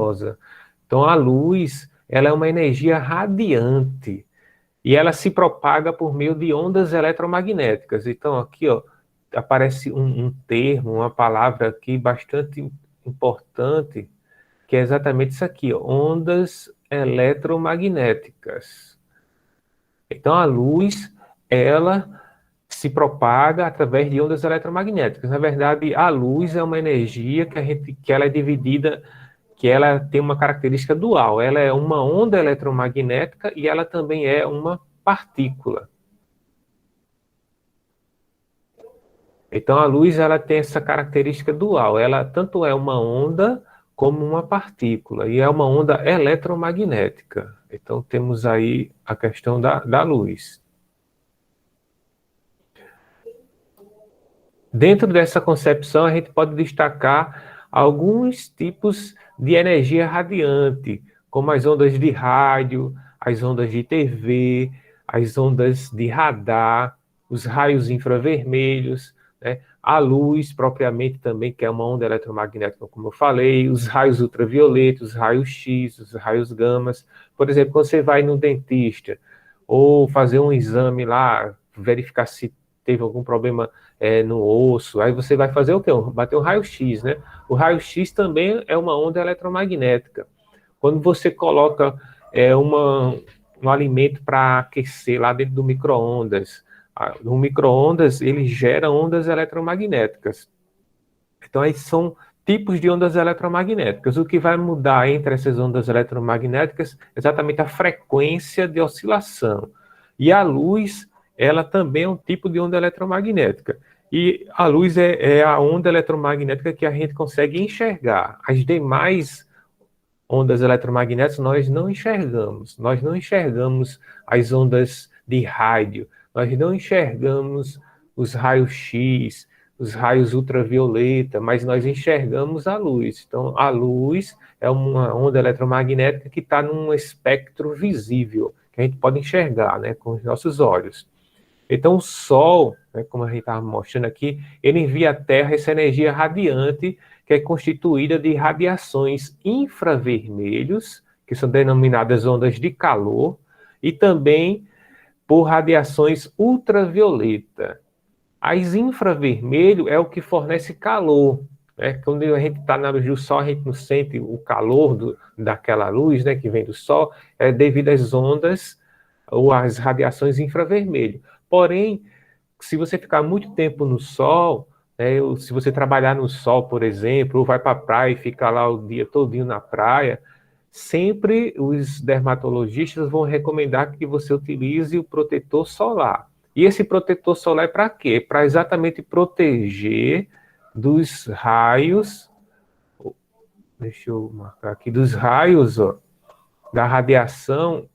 danosa. Então, a luz, ela é uma energia radiante e ela se propaga por meio de ondas eletromagnéticas. Então, aqui, ó, aparece um termo, uma palavra aqui bastante importante, que é exatamente isso aqui, ó, ondas eletromagnéticas. Então, a luz, ela se propaga através de ondas eletromagnéticas. Na verdade, a luz é uma energia que ela é dividida, que ela tem uma característica dual. Ela é uma onda eletromagnética e ela também é uma partícula. Então, a luz, ela tem essa característica dual. Ela tanto é uma onda como uma partícula, e é uma onda eletromagnética. Então, temos aí a questão da luz. Dentro dessa concepção, a gente pode destacar alguns tipos de energia radiante, como as ondas de rádio, as ondas de TV, as ondas de radar, os raios infravermelhos, né? A luz propriamente também, que é uma onda eletromagnética, como eu falei, os raios ultravioletos, os raios X, os raios gamas. Por exemplo, quando você vai no dentista ou fazer um exame lá, verificar se teve algum problema no osso, aí você vai fazer o quê? Bater um raio-x, né? O raio-x também é uma onda eletromagnética. Quando você coloca um alimento para aquecer lá dentro do micro-ondas, no micro-ondas ele gera ondas eletromagnéticas. Então, aí são tipos de ondas eletromagnéticas. O que vai mudar entre essas ondas eletromagnéticas é exatamente a frequência de oscilação. E a luz, ela também é um tipo de onda eletromagnética. E a luz é a onda eletromagnética que a gente consegue enxergar. As demais ondas eletromagnéticas nós não enxergamos. Nós não enxergamos as ondas de rádio, nós não enxergamos os raios X, os raios ultravioleta, mas nós enxergamos a luz. Então, a luz é uma onda eletromagnética que está num espectro visível, que a gente pode enxergar, né, com os nossos olhos. Então, o Sol, né, como a gente estava mostrando aqui, ele envia à Terra essa energia radiante, que é constituída de radiações infravermelhos, que são denominadas ondas de calor, e também por radiações ultravioleta. As infravermelho é o que fornece calor, né? Quando a gente está na luz do Sol, a gente não sente o calor daquela luz, né, que vem do Sol, é devido às ondas ou às radiações infravermelho. Porém, se você ficar muito tempo no sol, né, se você trabalhar no sol, por exemplo, ou vai para a praia e fica lá o dia todinho na praia, sempre os dermatologistas vão recomendar que você utilize o protetor solar. E esse protetor solar é para quê? Para exatamente proteger dos raios, deixa eu marcar aqui, dos raios, ó, da radiação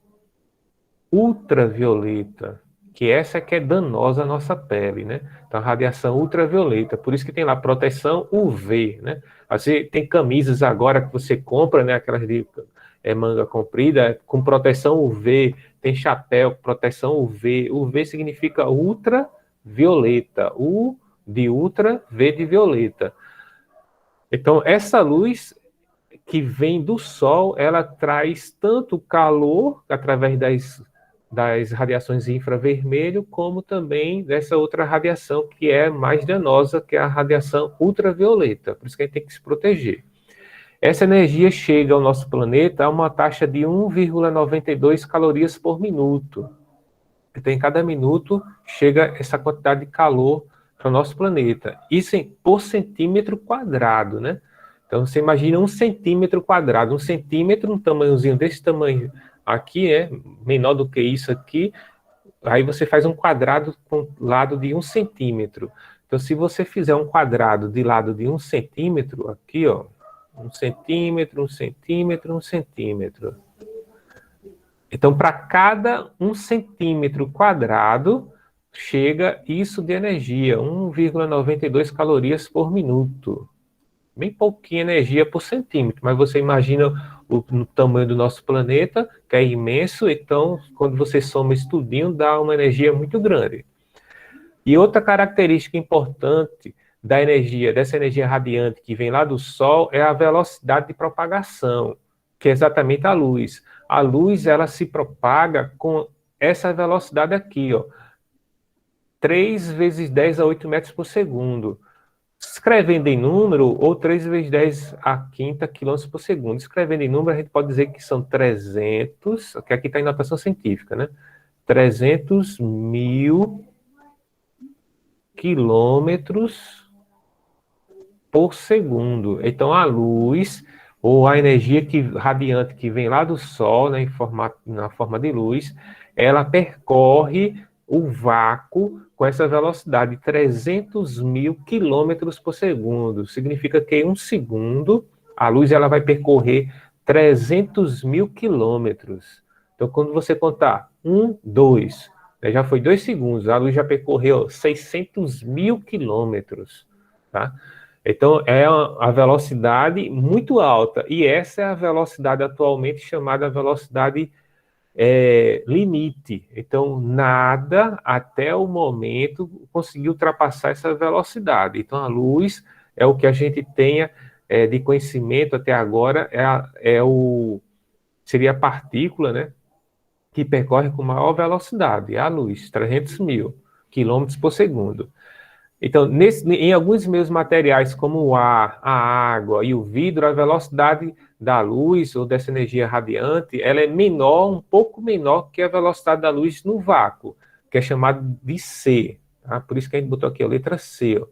ultravioleta, que essa que é danosa à nossa pele, né? Então, a radiação ultravioleta, por isso que tem lá proteção UV, né? Assim, tem camisas agora que você compra, né? Aquelas de manga comprida, com proteção UV, tem chapéu com proteção UV. UV significa ultravioleta, U de ultra, V de violeta. Então, essa luz que vem do Sol, ela traz tanto calor através das radiações infravermelho, como também dessa outra radiação que é mais danosa, que é a radiação ultravioleta. Por isso que a gente tem que se proteger. Essa energia chega ao nosso planeta a uma taxa de 1,92 calorias por minuto. Então, em cada minuto chega essa quantidade de calor para o nosso planeta. Isso por centímetro quadrado, né? Então, você imagina 1 centímetro quadrado. 1 centímetro, um tamanhozinho desse tamanho aqui, menor do que isso aqui. Aí você faz um quadrado com lado de 1 centímetro. Então, se você fizer um quadrado de lado de 1 centímetro, aqui, ó, 1 centímetro, 1 centímetro, 1 centímetro. Então, para cada 1 centímetro quadrado, chega isso de energia, 1,92 calorias por minuto. Bem pouquinha energia por centímetro, mas você imagina no tamanho do nosso planeta, que é imenso, então, quando você soma isso tudinho, dá uma energia muito grande. E outra característica importante da energia, dessa energia radiante que vem lá do Sol é a velocidade de propagação, que é exatamente a luz. A luz, ela se propaga com essa velocidade aqui, ó, 3 vezes 10 a 8 metros por segundo. Escrevendo em número, ou 3 vezes 10 a quinta quilômetros por segundo. Escrevendo em número, a gente pode dizer que são 300, que aqui está em notação científica, né? 300 mil quilômetros por segundo. Então, a luz, ou a energia radiante que vem lá do Sol, né, na forma de luz, ela percorre o vácuo com essa velocidade de 300 mil quilômetros por segundo. Significa que em um segundo, a luz ela vai percorrer 300 mil quilômetros. Então, quando você contar 1, 2, né, já foi 2 segundos, a luz já percorreu 600 mil quilômetros, tá? Então, é a velocidade muito alta. E essa é a velocidade atualmente chamada velocidade limite. Então, nada, até o momento, conseguiu ultrapassar essa velocidade. Então, a luz é o que a gente tenha de conhecimento até agora, seria a partícula, né, que percorre com maior velocidade, a luz, 300 mil quilômetros por segundo. Então, em alguns meios materiais, como o ar, a água e o vidro, a velocidade da luz ou dessa energia radiante, ela é menor, um pouco menor que a velocidade da luz no vácuo, que é chamado de C. Tá? Por isso que a gente botou aqui a letra C. Ó.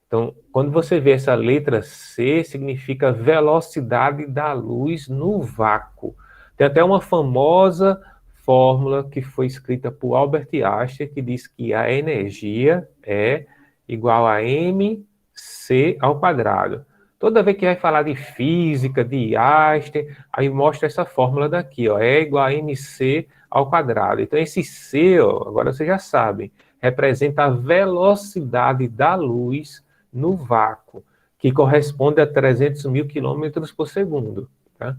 Então, quando você vê essa letra C, significa velocidade da luz no vácuo. Tem até uma famosa fórmula que foi escrita por Albert Einstein, que diz que a energia é igual a mc ao quadrado. Toda vez que vai falar de física, de Einstein, aí mostra essa fórmula daqui, ó, é igual a mc ao quadrado. Então, esse C, ó, agora vocês já sabem, representa a velocidade da luz no vácuo, que corresponde a 300 mil quilômetros por segundo. Tá?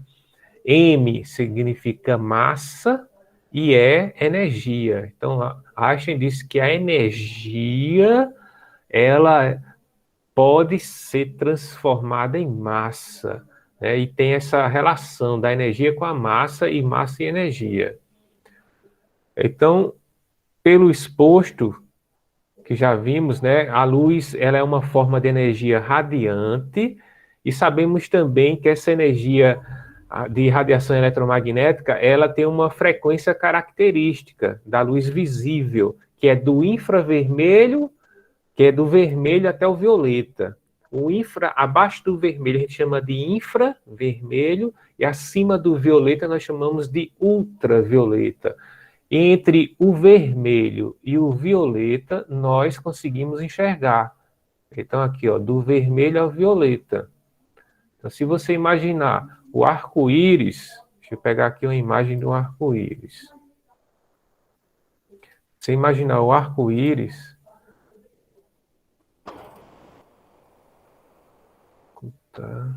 M significa massa e é energia. Então, Einstein disse que a energia ela pode ser transformada em massa, né? E tem essa relação da energia com a massa e energia. Então, pelo exposto que já vimos, né, a luz ela é uma forma de energia radiante e sabemos também que essa energia de radiação eletromagnética ela tem uma frequência característica da luz visível, que é do infravermelho, que é do vermelho até o violeta. O abaixo do vermelho a gente chama de infravermelho e acima do violeta nós chamamos de ultravioleta. Entre o vermelho e o violeta nós conseguimos enxergar. Então aqui, ó, do vermelho ao violeta. Então se você imaginar o arco-íris, deixa eu pegar aqui uma imagem do arco-íris. Você imaginar o arco-íris, tá?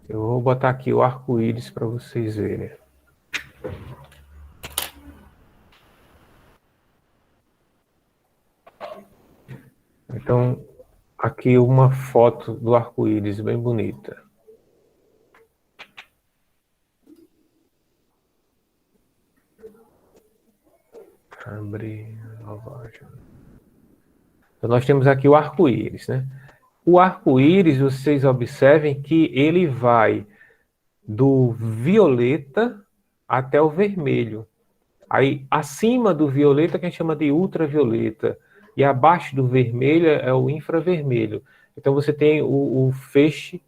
Eu vou botar aqui o arco-íris para vocês verem. Então, aqui uma foto do arco-íris bem bonita. Abrir lavagem. Então, nós temos aqui o arco-íris, né? O arco-íris, vocês observem que ele vai do violeta até o vermelho. Aí, acima do violeta, que a gente chama de ultravioleta, e abaixo do vermelho é o infravermelho. Então, você tem o feixe,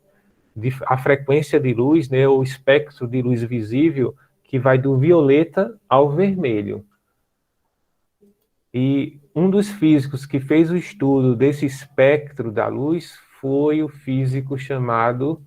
a frequência de luz, né, o espectro de luz visível, que vai do violeta ao vermelho. E um dos físicos que fez o estudo desse espectro da luz foi o físico chamado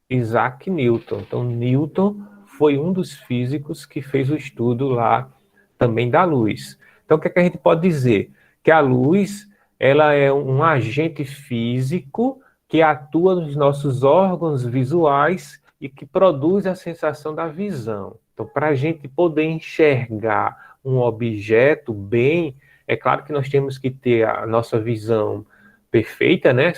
Isaac Newton. Então, Newton foi um dos físicos que fez o estudo lá também da luz. Então, o que é que a gente pode dizer? Que a luz, ela é um agente físico que atua nos nossos órgãos visuais e que produz a sensação da visão. Então, para a gente poder enxergar um objeto bem, É claro que nós temos que ter a nossa visão perfeita, né?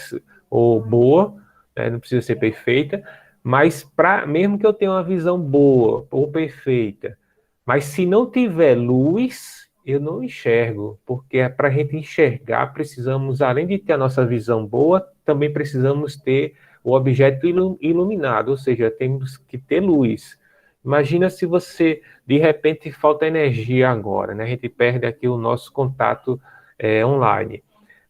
Ou boa, né? Não precisa ser perfeita, mas mesmo que eu tenha uma visão boa ou perfeita, mas se não tiver luz, eu não enxergo, porque para a gente enxergar, precisamos, além de ter a nossa visão boa, também precisamos ter o objeto iluminado, ou seja, temos que ter luz. Imagina se você, de repente, falta energia agora, né? A gente perde aqui o nosso contato online.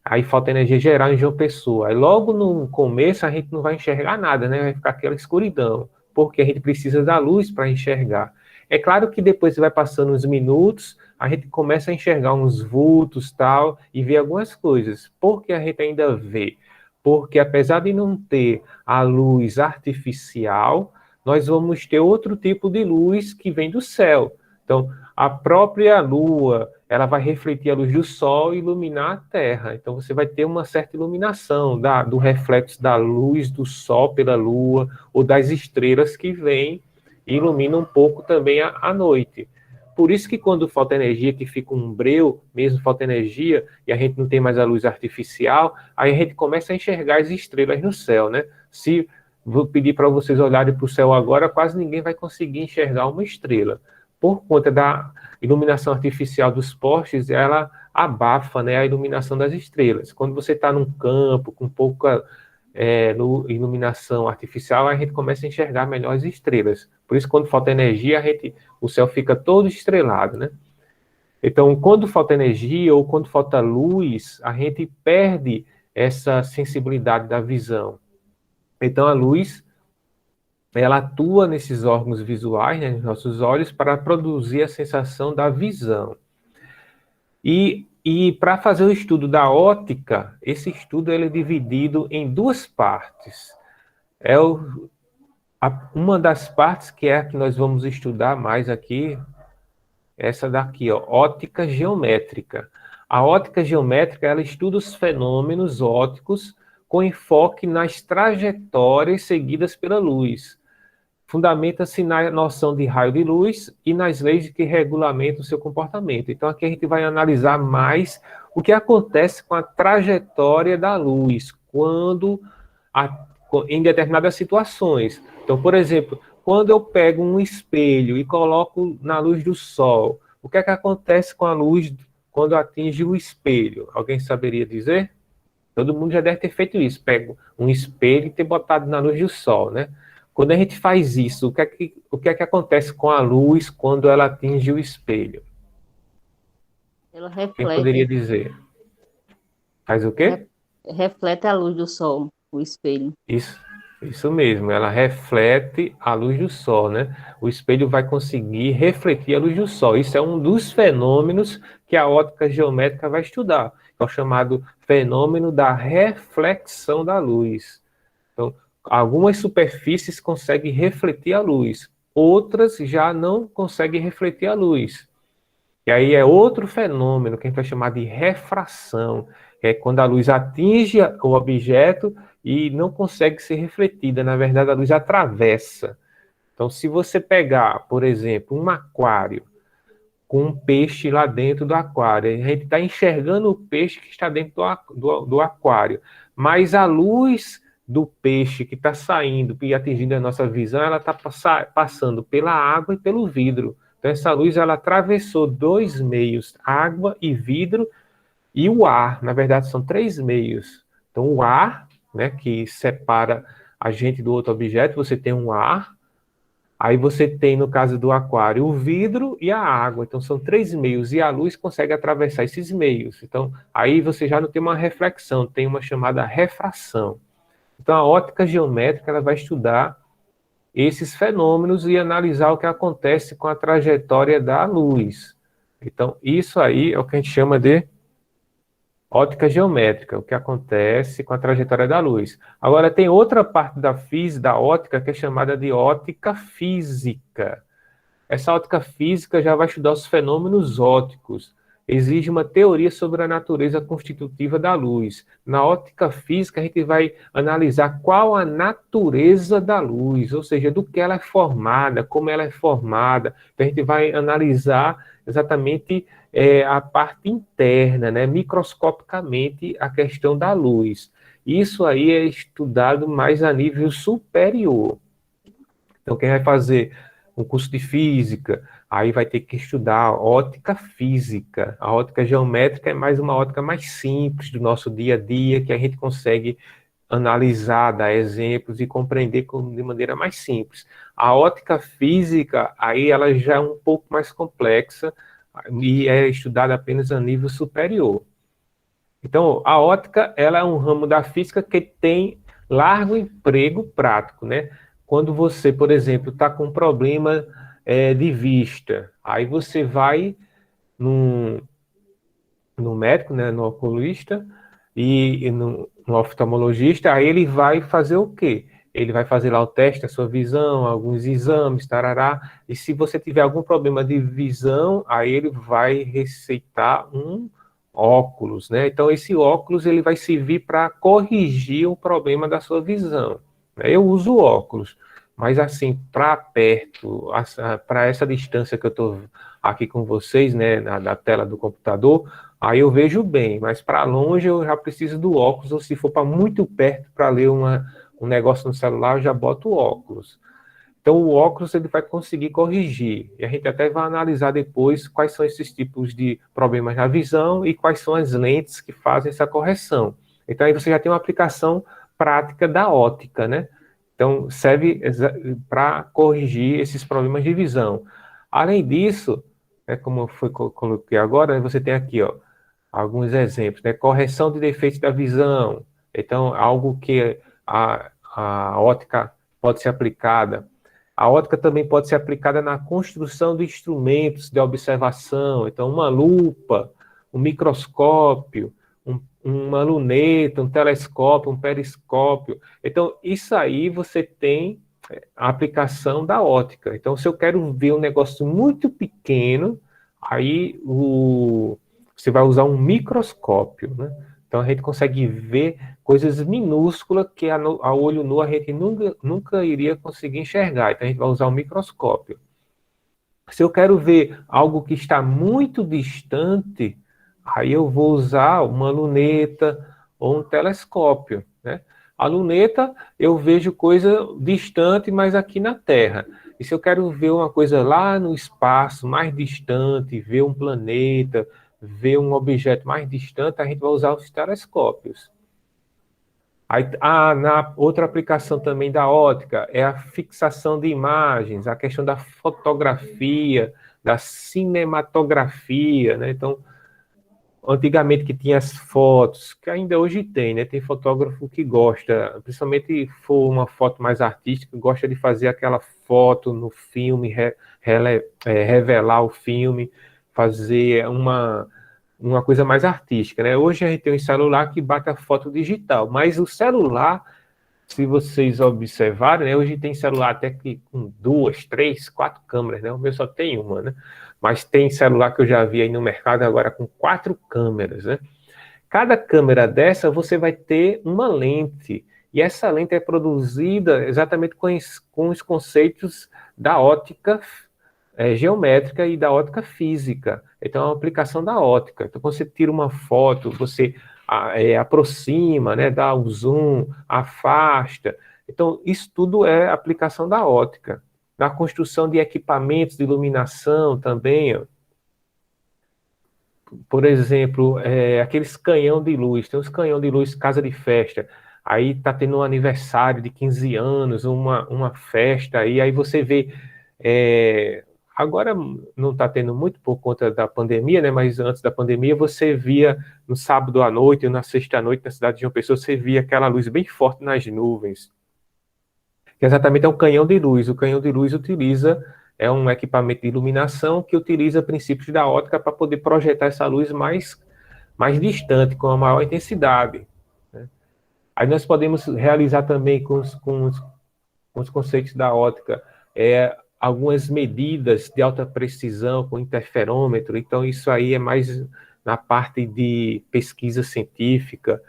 Aí falta energia geral em João Pessoa. Aí logo no começo a gente não vai enxergar nada, né? Vai ficar aquela escuridão, porque a gente precisa da luz para enxergar. É claro que depois vai passando uns minutos, a gente começa a enxergar uns vultos tal e ver algumas coisas. Por que a gente ainda vê? Porque apesar de não ter a luz artificial, nós vamos ter outro tipo de luz que vem do céu. Então, a própria lua, ela vai refletir a luz do sol e iluminar a terra. Então, você vai ter uma certa iluminação do reflexo da luz do sol pela lua ou das estrelas que vêm e iluminam um pouco também a noite. Por isso que quando falta energia, que fica um breu, mesmo falta energia, e a gente não tem mais a luz artificial, aí a gente começa a enxergar as estrelas no céu, né? Se vou pedir para vocês olharem para o céu agora, quase ninguém vai conseguir enxergar uma estrela. Por conta da iluminação artificial dos postes, ela abafa, né, a iluminação das estrelas. Quando você está num campo com pouca iluminação artificial, a gente começa a enxergar melhor as estrelas. Por isso, quando falta energia, o céu fica todo estrelado, né? Então, quando falta energia ou quando falta luz, a gente perde essa sensibilidade da visão. Então, a luz, ela atua nesses órgãos visuais, né, nos nossos olhos, para produzir a sensação da visão. E para fazer o estudo da ótica, esse estudo ele é dividido em duas partes. Uma das partes que é a que nós vamos estudar mais aqui, essa daqui, ó, ótica geométrica. A ótica geométrica, ela estuda os fenômenos ópticos com enfoque nas trajetórias seguidas pela luz. Fundamenta-se na noção de raio de luz e nas leis que regulamentam o seu comportamento. Então, aqui a gente vai analisar mais o que acontece com a trajetória da luz em determinadas situações. Então, por exemplo, quando eu pego um espelho e coloco na luz do sol, o que é que acontece com a luz quando atinge o espelho? Alguém saberia dizer? Todo mundo já deve ter feito isso. Pega um espelho e ter botado na luz do sol, né? Quando a gente faz isso, o que é que acontece com a luz quando ela atinge o espelho? Ela Quem reflete, poderia dizer? Faz o quê? reflete a luz do sol, o espelho. Isso mesmo, ela reflete a luz do sol, né? O espelho vai conseguir refletir a luz do sol. Isso é um dos fenômenos que a ótica geométrica vai estudar. É o chamado fenômeno da reflexão da luz. Então, algumas superfícies conseguem refletir a luz, outras já não conseguem refletir a luz. E aí é outro fenômeno que a gente vai chamar de refração, que é quando a luz atinge o objeto e não consegue ser refletida. Na verdade, a luz atravessa. Então, se você pegar, por exemplo, um aquário com um peixe lá dentro do aquário, a gente está enxergando o peixe que está dentro do aquário, mas a luz do peixe que está saindo e atingindo a nossa visão, ela está passando pela água e pelo vidro. Então, essa luz ela atravessou dois meios, água e vidro, e o ar. Na verdade, são três meios. Então, o ar, né, que separa a gente do outro objeto, você tem um ar. Aí você tem, no caso do aquário, o vidro e a água. Então, são três meios, e a luz consegue atravessar esses meios. Então, aí você já não tem uma reflexão, tem uma chamada refração. Então, a ótica geométrica ela vai estudar esses fenômenos e analisar o que acontece com a trajetória da luz. Então, isso aí é o que a gente chama de ótica geométrica, o que acontece com a trajetória da luz. Agora, tem outra parte da física, da ótica, que é chamada de ótica física. Essa ótica física já vai estudar os fenômenos ópticos. exige uma teoria sobre a natureza constitutiva da luz. Na ótica física, a gente vai analisar qual a natureza da luz, ou seja, do que ela é formada, como ela é formada. Então, a gente vai analisar exatamente a parte interna, né, microscopicamente, a questão da luz. Isso aí é estudado mais a nível superior. Então, quem vai fazer um curso de física, aí vai ter que estudar a ótica física. A ótica geométrica é mais uma ótica mais simples do nosso dia a dia, que a gente consegue analisar, dar exemplos e compreender de maneira mais simples. A ótica física, aí ela já é um pouco mais complexa e é estudada apenas a nível superior. Então, a ótica, ela é um ramo da física que tem largo emprego prático, né? Quando você, por exemplo, está com um problema de vista, aí você vai no médico, né, no oculista e no oftalmologista, aí ele vai fazer o quê? Ele vai fazer lá o teste da sua visão, alguns exames, tarará, e se você tiver algum problema de visão, aí ele vai receitar um óculos, né? Então esse óculos ele vai servir para corrigir o problema da sua visão. Eu uso óculos, mas assim, para perto, para essa distância que eu estou aqui com vocês, né, na tela do computador, aí eu vejo bem, mas para longe eu já preciso do óculos, ou se for para muito perto para ler um negócio no celular, eu já boto o óculos. Então o óculos ele vai conseguir corrigir, e a gente até vai analisar depois quais são esses tipos de problemas na visão e quais são as lentes que fazem essa correção. Então aí você já tem uma aplicação prática da ótica, né? Então serve para corrigir esses problemas de visão. Além disso, como foi coloquei agora, né, você tem aqui, ó, alguns exemplos, né? Correção de defeitos da visão. Então, algo que a ótica pode ser aplicada. A ótica também pode ser aplicada na construção de instrumentos de observação. Então, uma lupa, um microscópio, uma luneta, um telescópio, um periscópio. Então, isso aí você tem a aplicação da ótica. Então, se eu quero ver um negócio muito pequeno, aí você vai usar um microscópio, né? Então a gente consegue ver coisas minúsculas que a olho nu a gente nunca iria conseguir enxergar. Então a gente vai usar um microscópio. Se eu quero ver algo que está muito distante, aí eu vou usar uma luneta ou um telescópio, né? A luneta eu vejo coisa distante, mas aqui na Terra. E se eu quero ver uma coisa lá no espaço, mais distante, ver um planeta, ver um objeto mais distante, a gente vai usar os telescópios. Aí, na outra aplicação também da ótica é a fixação de imagens, a questão da fotografia, da cinematografia, né? Então, antigamente que tinha as fotos, que ainda hoje tem, né? Tem fotógrafo que gosta, principalmente se for uma foto mais artística, gosta de fazer aquela foto no filme, revelar o filme, fazer uma coisa mais artística, né? Hoje a gente tem um celular que bate a foto digital, mas o celular, se vocês observarem, né, hoje tem celular até que com 2, 3, 4 câmeras, né? O meu só tem uma, né? Mas tem celular que eu já vi aí no mercado agora com 4 câmeras, né? Cada câmera dessa você vai ter uma lente, e essa lente é produzida exatamente com os conceitos da ótica geométrica e da ótica física. Então, é uma aplicação da ótica. Então, quando você tira uma foto, você aproxima, né, dá o zoom, afasta. Então, isso tudo é aplicação da ótica. Na construção de equipamentos de iluminação também, ó. Por exemplo, aqueles canhão de luz. Tem uns canhão de luz casa de festa. Aí tá tendo um aniversário de 15 anos, uma festa, aí você vê agora não está tendo muito por conta da pandemia, né? Mas antes da pandemia você via no sábado à noite ou na sexta à noite na cidade de João Pessoa, você via aquela luz bem forte nas nuvens. Que exatamente é um canhão de luz. O canhão de luz é um equipamento de iluminação que utiliza princípios da ótica para poder projetar essa luz mais distante, com a maior intensidade, né? Aí nós podemos realizar também com os conceitos da ótica algumas medidas de alta precisão com interferômetro, então isso aí é mais na parte de pesquisa científica.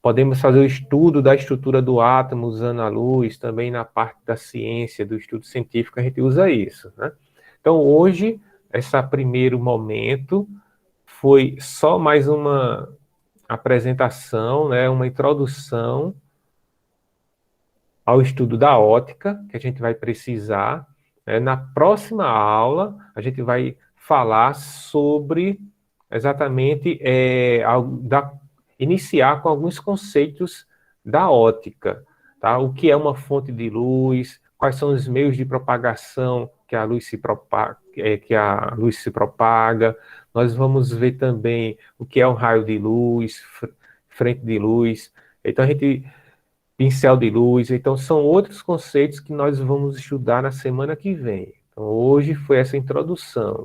Podemos fazer o estudo da estrutura do átomo usando a luz, também na parte da ciência, do estudo científico, a gente usa isso, né? Então, hoje, esse primeiro momento foi só mais uma apresentação, né, uma introdução ao estudo da ótica, que a gente vai precisar, né? Na próxima aula, a gente vai falar sobre exatamente iniciar com alguns conceitos da ótica, tá? O que é uma fonte de luz, quais são os meios de propagação que a luz se propaga. Nós vamos ver também o que é um raio de luz, frente de luz. Então, pincel de luz. Então, são outros conceitos que nós vamos estudar na semana que vem. Então, hoje foi essa introdução.